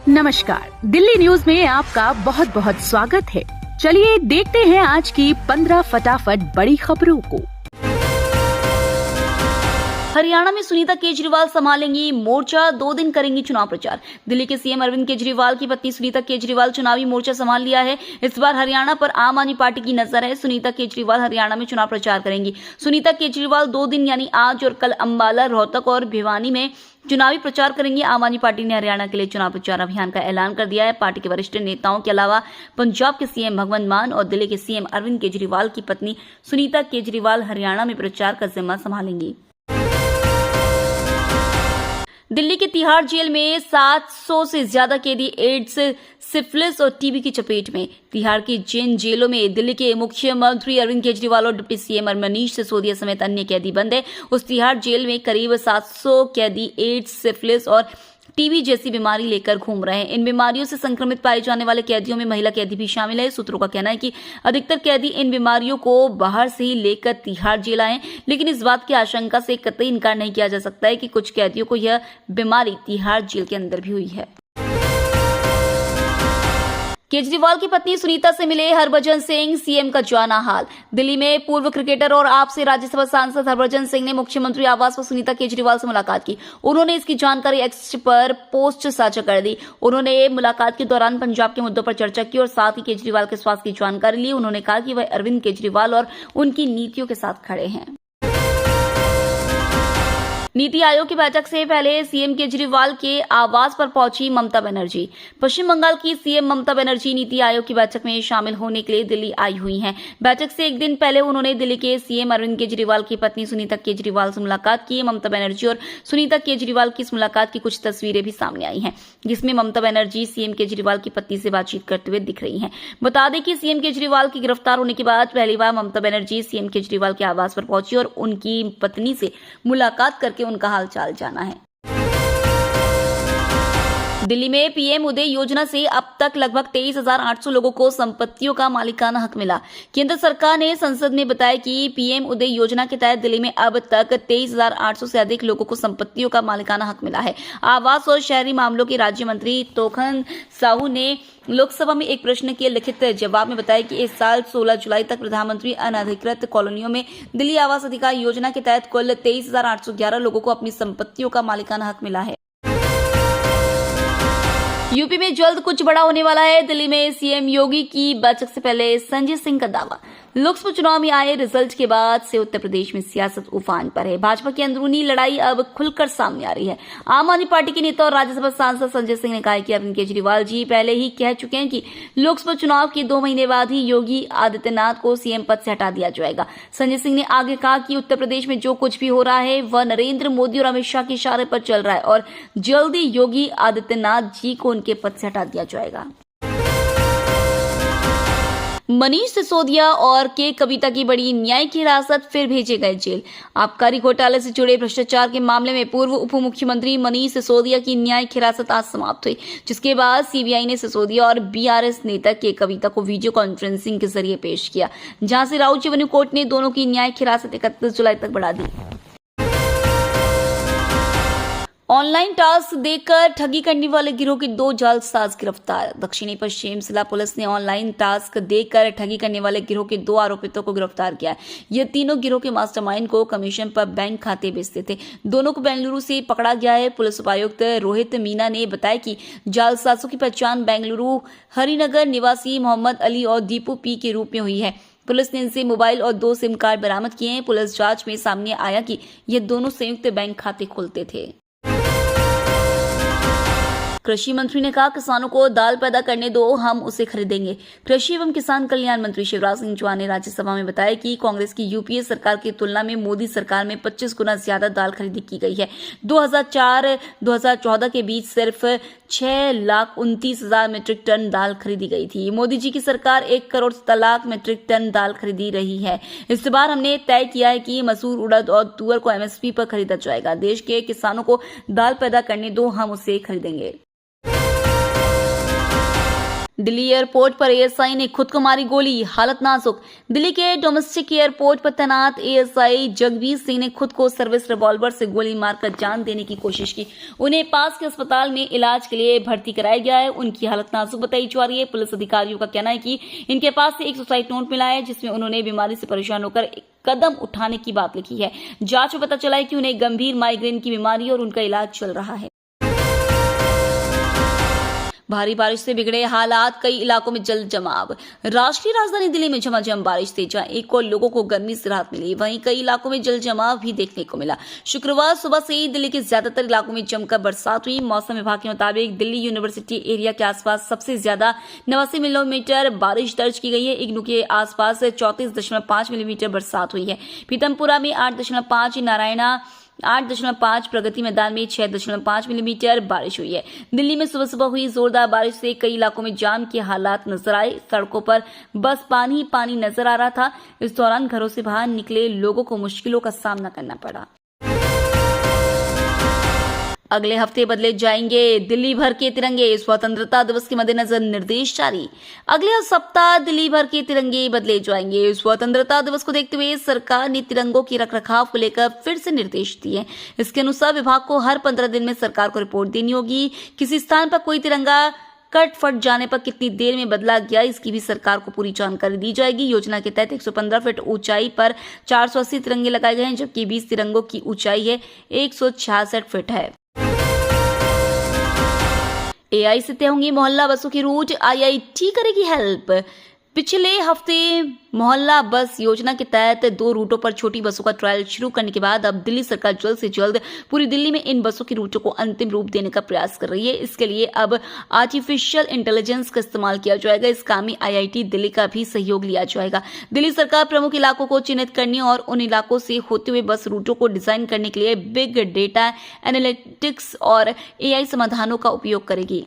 नमस्कार, दिल्ली न्यूज में आपका बहुत बहुत स्वागत है। चलिए देखते हैं आज की 15 फटाफट बड़ी खबरों को। हरियाणा में सुनीता केजरीवाल संभालेंगी मोर्चा, 2 दिन करेंगी चुनाव प्रचार। दिल्ली के सीएम अरविंद केजरीवाल की पत्नी सुनीता केजरीवाल चुनावी मोर्चा संभाल लिया है। इस बार हरियाणा पर आम आदमी पार्टी की नजर है। सुनीता केजरीवाल हरियाणा में चुनाव प्रचार करेंगी। सुनीता केजरीवाल 2 दिन यानी आज और कल अंबाला, रोहतक और भिवानी में चुनावी प्रचार करेंगी। आम आदमी पार्टी ने हरियाणा के लिए चुनाव प्रचार अभियान का ऐलान कर दिया है। पार्टी के वरिष्ठ नेताओं के अलावा पंजाब के सीएम भगवंत मान और दिल्ली के सीएम अरविंद केजरीवाल की पत्नी सुनीता केजरीवाल हरियाणा में प्रचार का जिम्मा संभालेंगी। दिल्ली के तिहाड़ जेल में 700 से ज्यादा कैदी एड्स, सिफिलिस और टीबी की चपेट में। तिहाड़ की जिन जेलों में दिल्ली के मुख्यमंत्री अरविंद केजरीवाल और डिप्टी सीएम मनीष सिसोदिया समेत अन्य कैदी बंद है, उस तिहाड़ जेल में करीब 700 कैदी एड्स, सिफिलिस और टीबी जैसी बीमारी लेकर घूम रहे हैं। इन बीमारियों से संक्रमित पाए जाने वाले कैदियों में महिला कैदी भी शामिल है। सूत्रों का कहना है कि अधिकतर कैदी इन बीमारियों को बाहर से ही लेकर तिहाड़ जेल आए, लेकिन इस बात की आशंका से कतई इनकार नहीं किया जा सकता है कि कुछ कैदियों को यह बीमारी तिहाड़ जेल के अंदर भी हुई है। केजरीवाल की पत्नी सुनीता से मिले हरभजन सिंह, सीएम का जाना हाल। दिल्ली में पूर्व क्रिकेटर और आप से राज्यसभा सांसद हरभजन सिंह ने मुख्यमंत्री आवास पर सुनीता केजरीवाल से मुलाकात की। उन्होंने इसकी जानकारी एक्स पर पोस्ट साझा कर दी। उन्होंने मुलाकात के दौरान पंजाब के मुद्दों पर चर्चा की और साथ ही केजरीवाल के स्वास्थ्य की जानकारी ली। उन्होंने कहा कि वह अरविंद केजरीवाल और उनकी नीतियों के साथ खड़े हैं। नीति आयोग की बैठक से पहले सीएम केजरीवाल के आवास पर पहुंची ममता बनर्जी। पश्चिम बंगाल की सीएम ममता बनर्जी नीति आयोग की बैठक में शामिल होने के लिए दिल्ली आई हुई हैं। बैठक से एक दिन पहले उन्होंने दिल्ली के सीएम अरविंद केजरीवाल की पत्नी सुनीता केजरीवाल से मुलाकात की। ममता बनर्जी और सुनीता केजरीवाल की इस मुलाकात की कुछ तस्वीरें भी सामने आई हैं, जिसमें ममता बनर्जी सीएम केजरीवाल की पत्नी से बातचीत करते हुए दिख रही हैं। बता दें कि सीएम केजरीवाल के गिरफ्तार होने के बाद पहली बार ममता बनर्जी सीएम केजरीवाल के आवास पर पहुंची और उनकी पत्नी से मुलाकात करके उनका हालचाल जाना है। दिल्ली में पीएम उदय योजना से अब तक लगभग 23,800 लोगों को संपत्तियों का मालिकाना हक मिला। केंद्र सरकार ने संसद में बताया कि पीएम उदय योजना के तहत दिल्ली में अब तक 23,800 से अधिक लोगों को संपत्तियों का मालिकाना हक मिला है। आवास और शहरी मामलों के राज्य मंत्री तोखन साहू ने लोकसभा में एक प्रश्न के लिखित जवाब में बताया कि इस साल 16 जुलाई तक प्रधानमंत्री अनधिकृत कॉलोनियों में दिल्ली आवास अधिकार योजना के तहत कुल 23,811 लोगों को अपनी संपत्तियों का मालिकाना हक मिला है। यूपी में जल्द कुछ बड़ा होने वाला है। दिल्ली में सीएम योगी की बैठक से पहले संजय सिंह का दावा। लोकसभा चुनाव में आए रिजल्ट के बाद से उत्तर प्रदेश में सियासत उफान पर है। भाजपा की अंदरूनी लड़ाई अब खुलकर सामने आ रही है। आम आदमी पार्टी के नेता और राज्यसभा सांसद संजय सिंह ने कहा कि अरविंद केजरीवाल जी पहले ही कह चुके हैं कि लोकसभा चुनाव के 2 महीने बाद ही योगी आदित्यनाथ को सीएम पद से हटा दिया जाएगा। संजय सिंह ने आगे कहा कि उत्तर प्रदेश में जो कुछ भी हो रहा है वह नरेंद्र मोदी और अमित शाह के इशारे पर चल रहा है और जल्दी योगी आदित्यनाथ जी को उनके पद से हटा दिया जाएगा। मनीष सिसोदिया और के कविता की बड़ी न्यायिक हिरासत, फिर भेजे गए जेल। आबकारी घोटाले से जुड़े भ्रष्टाचार के मामले में पूर्व उप मुख्यमंत्री मनीष सिसोदिया की न्यायिक हिरासत आज समाप्त हुई, जिसके बाद सीबीआई ने सिसोदिया और बीआरएस नेता के कविता को वीडियो कॉन्फ्रेंसिंग के जरिए पेश किया। झांसी राउत रेवेन्यू कोर्ट ने दोनों की न्यायिक हिरासत 31 जुलाई तक बढ़ा दी। ऑनलाइन टास्क देकर ठगी करने वाले गिरोह के 2 जालसाज गिरफ्तार। दक्षिणी पश्चिम जिला पुलिस ने ऑनलाइन टास्क देकर ठगी करने वाले गिरोह के 2 आरोपितों को गिरफ्तार किया। ये तीनों गिरोह के मास्टरमाइंड को कमीशन पर बैंक खाते बेचते थे। दोनों को बेंगलुरु से पकड़ा गया है। पुलिस उपायुक्त रोहित मीना ने बताया कि जालसाजों की पहचान बेंगलुरु हरिनगर निवासी मोहम्मद अली और दीपू पी के रूप में हुई है। पुलिस ने इनसे मोबाइल और 2 सिम कार्ड बरामद किए हैं। पुलिस जांच में सामने आया कि ये दोनों संयुक्त बैंक खाते खोलते थे। कृषि मंत्री ने कहा, किसानों को दाल पैदा करने दो, हम उसे खरीदेंगे। कृषि एवं किसान कल्याण मंत्री शिवराज सिंह चौहान ने राज्यसभा में बताया कि कांग्रेस की यूपीए सरकार की तुलना में मोदी सरकार में 25 गुना ज्यादा दाल खरीदी की गई है। 2004-2014 के बीच सिर्फ 6,29,000 मीट्रिक टन दाल खरीदी गई थी। मोदी जी की सरकार 1 करोड़ 70 लाख मीट्रिक टन दाल खरीदी रही है। इस बार हमने तय किया है कि मसूर, उड़द और तुअर को एमएसपी पर खरीदा जाएगा। देश के किसानों को दाल पैदा करने दो, हम उसे खरीदेंगे। दिल्ली एयरपोर्ट पर एएसआई ने खुद को मारी गोली, हालत नाजुक। दिल्ली के डोमेस्टिक एयरपोर्ट पर तैनात एएसआई जगबीर सिंह ने खुद को सर्विस रिवॉल्वर से गोली मारकर जान देने की कोशिश की। उन्हें पास के अस्पताल में इलाज के लिए भर्ती कराया गया है। उनकी हालत नाजुक बताई जा रही है। पुलिस अधिकारियों का कहना है कि इनके पास से एक सुसाइड नोट मिला है, जिसमें उन्होंने बीमारी से परेशान होकर कदम उठाने की बात लिखी है। जांच में पता चला है कि उन्हें गंभीर माइग्रेन की बीमारी और उनका इलाज चल रहा है। भारी बारिश से बिगड़े हालात, कई इलाकों में जल जमाव। राष्ट्रीय राजधानी दिल्ली में झमाझम बारिश थी, जहां एक और लोगों को गर्मी से राहत मिली, वहीं कई इलाकों में जल जमाव भी देखने को मिला। शुक्रवार सुबह से ही दिल्ली के ज्यादातर इलाकों में जमकर बरसात हुई। मौसम विभाग के मुताबिक दिल्ली यूनिवर्सिटी एरिया के आसपास सबसे ज्यादा 89 मिलीमीटर बारिश दर्ज की गई है। इग्नू के आसपास 34.5 मिलीमीटर बरसात हुई है। पीतमपुरा में 8.5, नारायणा 8.5, प्रगति मैदान में 6.5 मिलीमीटर बारिश हुई है। दिल्ली में सुबह सुबह हुई जोरदार बारिश से कई इलाकों में जाम के हालात नजर आए। सड़कों पर बस पानी ही पानी नजर आ रहा था। इस दौरान घरों से बाहर निकले लोगों को मुश्किलों का सामना करना पड़ा। अगले हफ्ते बदले जाएंगे दिल्ली भर के तिरंगे, स्वतंत्रता दिवस के मद्देनजर निर्देश जारी। अगले सप्ताह दिल्ली भर के तिरंगे बदले जाएंगे। स्वतंत्रता दिवस को देखते हुए सरकार ने तिरंगों की रखरखाव को लेकर फिर से निर्देश दिए। इसके अनुसार विभाग को हर 15 दिन में सरकार को रिपोर्ट देनी होगी। किसी स्थान पर कोई तिरंगा कट फट जाने पर कितनी देर में बदला गया, इसकी भी सरकार को पूरी जानकारी दी जाएगी। योजना के तहत 115 फीट ऊंचाई पर 480 तिरंगे लगाए गए हैं, जबकि 20 तिरंगों की ऊंचाई है 166 फीट है। एआई से तय होंगी मोहल्ला बसों की रूट, आईआईटी करेगी हेल्प। पिछले हफ्ते मोहल्ला बस योजना के तहत 2 रूटों पर छोटी बसों का ट्रायल शुरू करने के बाद अब दिल्ली सरकार जल्द से जल्द पूरी दिल्ली में इन बसों की रूटों को अंतिम रूप देने का प्रयास कर रही है। इसके लिए अब आर्टिफिशियल इंटेलिजेंस का इस्तेमाल किया जाएगा। इस काम में आईआईटी दिल्ली का भी सहयोग लिया जाएगा। दिल्ली सरकार प्रमुख इलाकों को चिन्हित करने और उन इलाकों से होते हुए बस रूटों को डिजाइन करने के लिए बिग डेटा एनालिटिक्स और एआई समाधानों का उपयोग करेगी।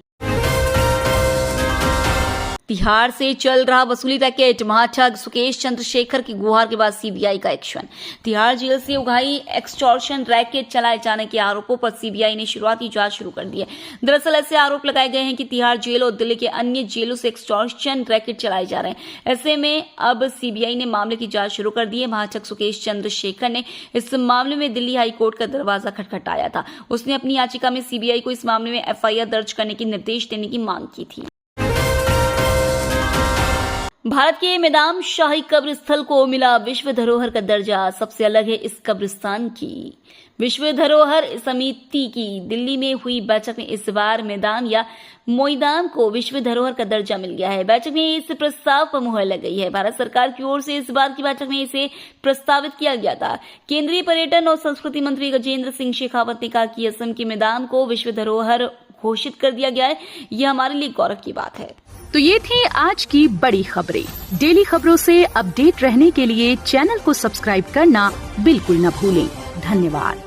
तिहाड़ से चल रहा वसूली रैकेट, महाठग सुकेश चंद्रशेखर की गुहार के बाद सीबीआई का एक्शन। तिहाड़ जेल से उगाई एक्सटॉर्शन रैकेट चलाए जाने के आरोपों पर सीबीआई ने शुरुआती जांच शुरू कर दी है। दरअसल ऐसे आरोप लगाए गए हैं कि तिहाड़ जेल और दिल्ली के अन्य जेलों से एक्सटॉर्शन रैकेट चलाए जा रहे हैं। ऐसे में अब सीबीआई ने मामले की जांच शुरू कर दी है। महाठग सुकेश चंद्रशेखर ने इस मामले में दिल्ली हाईकोर्ट का दरवाजा खटखटाया था। उसने अपनी याचिका में सीबीआई को इस मामले में एफआईआर दर्ज करने की निर्देश देने की मांग की थी। भारत के मैदान शाही कब्र स्थल को मिला विश्व धरोहर का दर्जा, सबसे अलग है इस कब्रिस्तान की। विश्व धरोहर समिति की दिल्ली में हुई बैठक में इस बार मैदान या मोईदान को विश्व धरोहर का दर्जा मिल गया है। बैठक में इस प्रस्ताव पर मुहर लग गई है। भारत सरकार की ओर से इस बार की बैठक में इसे प्रस्तावित किया गया था। केंद्रीय पर्यटन और संस्कृति मंत्री गजेंद्र सिंह शेखावत ने कहा कि असम के मैदान को विश्व धरोहर घोषित कर दिया गया है। यह हमारे लिए गौरव की बात है। तो ये थी आज की बड़ी खबरें। डेली खबरों से अपडेट रहने के लिए चैनल को सब्सक्राइब करना बिल्कुल न भूलें। धन्यवाद।